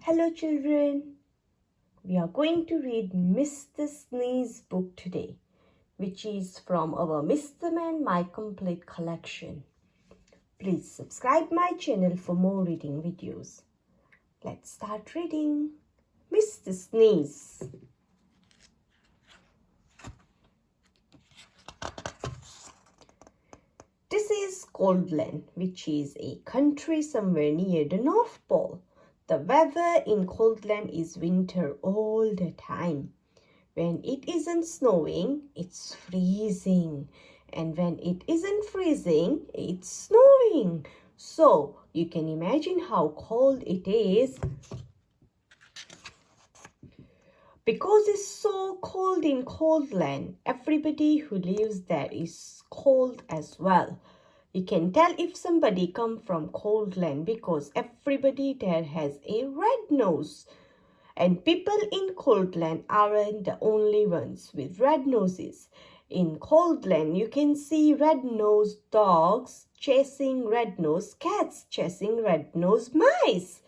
Hello children, we are going to read Mr. Sneeze book today, which is from our Mr. Man My Complete collection. Please subscribe my channel for more reading videos. Let's start reading. Mr. Sneeze. This is Coldland, which is a country somewhere near the North Pole. The weather in Coldland is winter all the time. When it isn't snowing, it's freezing. And when it isn't freezing, it's snowing. So you can imagine how cold it is. Because it's so cold in Coldland, everybody who lives there is cold as well. You can tell if somebody come from Coldland because everybody there has a red nose. And people in Coldland aren't the only ones with red noses. In Coldland, you can see red-nosed dogs chasing red-nosed cats, chasing red-nosed mice.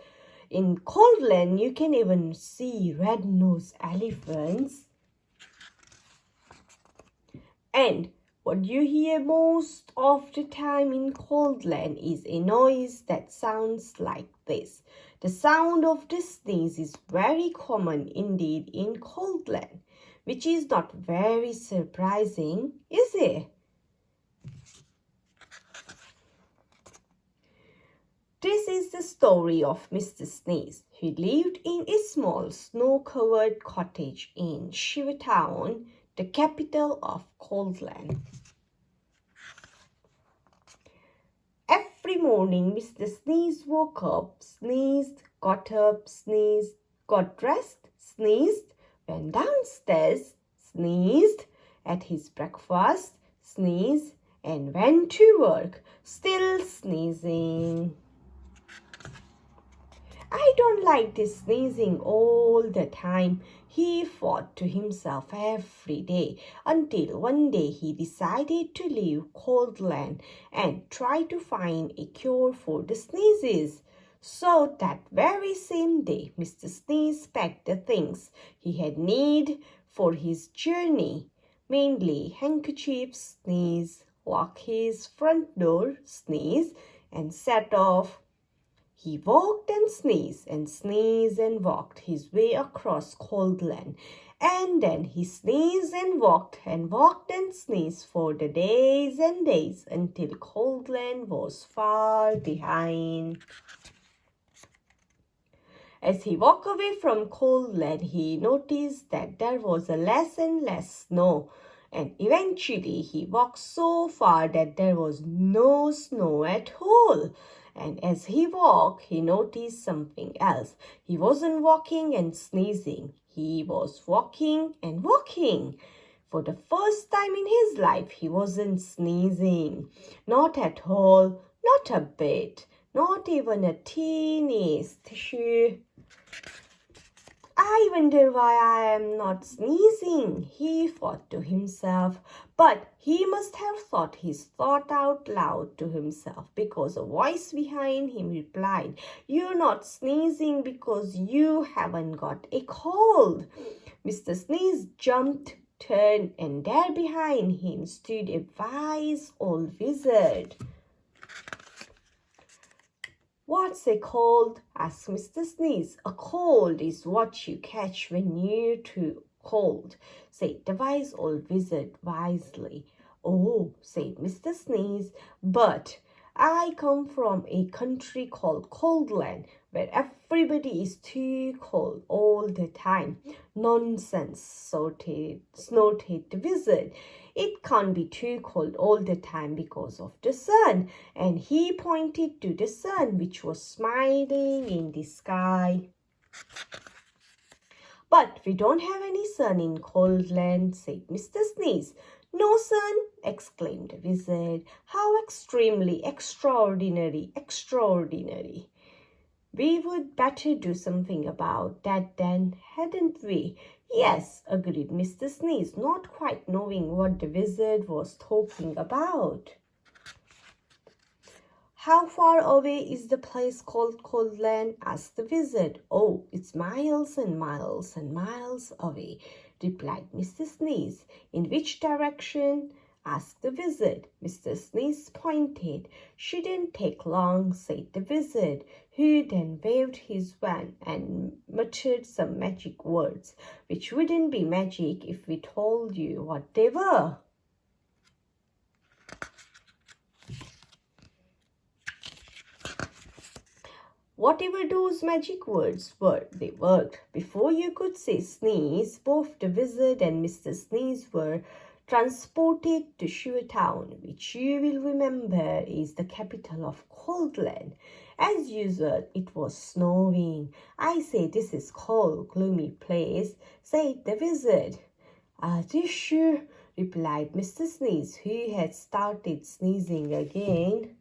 In Coldland, you can even see red-nosed elephants. And what you hear most of the time in Coldland is a noise that sounds like this. The sound of the sneeze is very common indeed in Coldland, which is not very surprising, is it? This is the story of Mr. Sneeze. He lived in a small snow-covered cottage in Town, the capital of Coldland. Every morning, Mr. Sneeze woke up, sneezed, got up, sneezed, got dressed, sneezed, went downstairs, sneezed, ate his breakfast, sneezed, and went to work, still sneezing. I don't like this sneezing all the time, he thought to himself every day, until one day he decided to leave Coldland and try to find a cure for the sneezes. So that very same day, Mr. Sneeze packed the things he had need for his journey, mainly handkerchiefs, sneeze, locked his front door, sneeze, and set off. He walked and sneezed and walked his way across Coldland. And then he sneezed and walked and sneezed for the days and days until Coldland was far behind. As he walked away from Coldland, he noticed that there was less and less snow. And eventually he walked so far that there was no snow at all. And as he walked, he noticed something else. He wasn't walking and sneezing. He was walking and walking. For the first time in his life, he wasn't sneezing. Not at all, not a bit, not even a teeny tissue. I wonder why I am not sneezing, he thought to himself. But he must have thought his thought out loud to himself, because a voice behind him replied, "You're not sneezing because you haven't got a cold." Mr. Sneeze jumped, turned, and there behind him stood a wise old wizard. "What's a cold?" asked Mr. Sneeze. "A cold is what you catch when you're too cold," said the wise old wizard wisely. "Oh," said Mr. Sneeze, "but I come from a country called Coldland, where everybody is too cold all the time." "Nonsense," snorted the wizard. "It can't be too cold all the time because of the sun." And he pointed to the sun, which was smiling in the sky. "But we don't have any sun in Coldland," said Mr. Sneeze. "No sun?" exclaimed the wizard. "How extremely extraordinary, extraordinary. We would better do something about that then, hadn't we?" "Yes," agreed Mr. Sneeze, not quite knowing what the wizard was talking about. How far away is the place called Coldland? Asked the wizard. Oh, it's miles and miles and miles away, replied Mr. Sneeze. In which direction? Asked the wizard. Mr. Sneeze pointed. Shouldn't take long, said the wizard, who then waved his wand and muttered some magic words, which wouldn't be magic if we told you what they were. Whatever those magic words were, they worked. Before you could say sneeze, both the wizard and Mr. Sneeze were transported to Sure Town, which you will remember is the capital of Coldland. As usual, it was snowing. I say this is cold, gloomy place, said the wizard. Are you sure? Replied Mr. Sneeze, who had started sneezing again.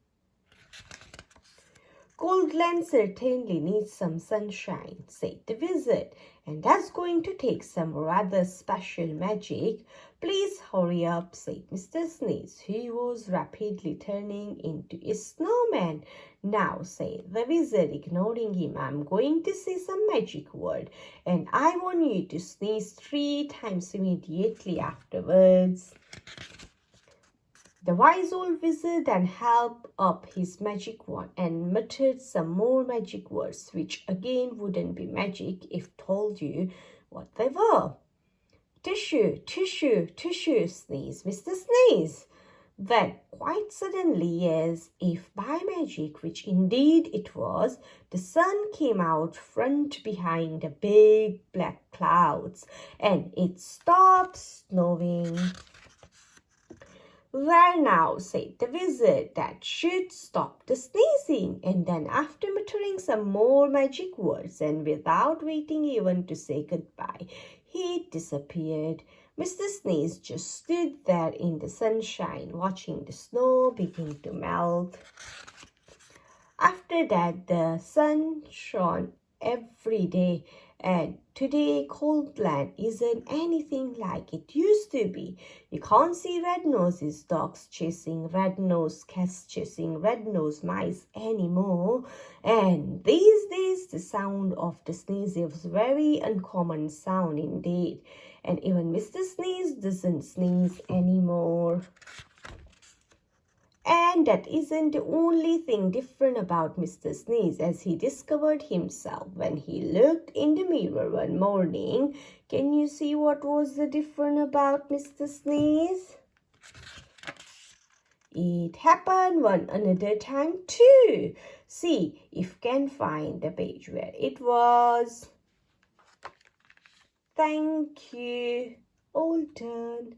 Coldland certainly needs some sunshine, said the wizard, and that's going to take some rather special magic. Please hurry up, said Mr. Sneeze, who was rapidly turning into a snowman. Now, said the wizard, ignoring him, I'm going to say some magic word, and I want you to sneeze 3 times immediately afterwards. The wise old wizard then held up his magic wand and muttered some more magic words, which again wouldn't be magic if told you what they were. Tissue, tissue, tissue, sneeze, Mr. Sneeze. Then, quite suddenly, as if by magic, which indeed it was, the sun came out front behind the big black clouds, and it stopped snowing. There now, said the wizard, that should stop the sneezing. And then after muttering some more magic words and without waiting even to say goodbye, he disappeared. Mr. Sneeze just stood there in the sunshine, watching the snow begin to melt. After that, the sun shone every day, and today Coldland isn't anything like it used to be. You can't see red-nosed dogs chasing red-nosed cats chasing red-nosed mice anymore. And these days the sound of the sneeze is a very uncommon sound indeed. And even Mr. Sneeze doesn't sneeze anymore. And that isn't the only thing different about Mr. Sneeze, as he discovered himself when he looked in the mirror one morning. Can you see what was the different about Mr. Sneeze? It happened one another time too. See if you can find the page where it was. Thank you. All done.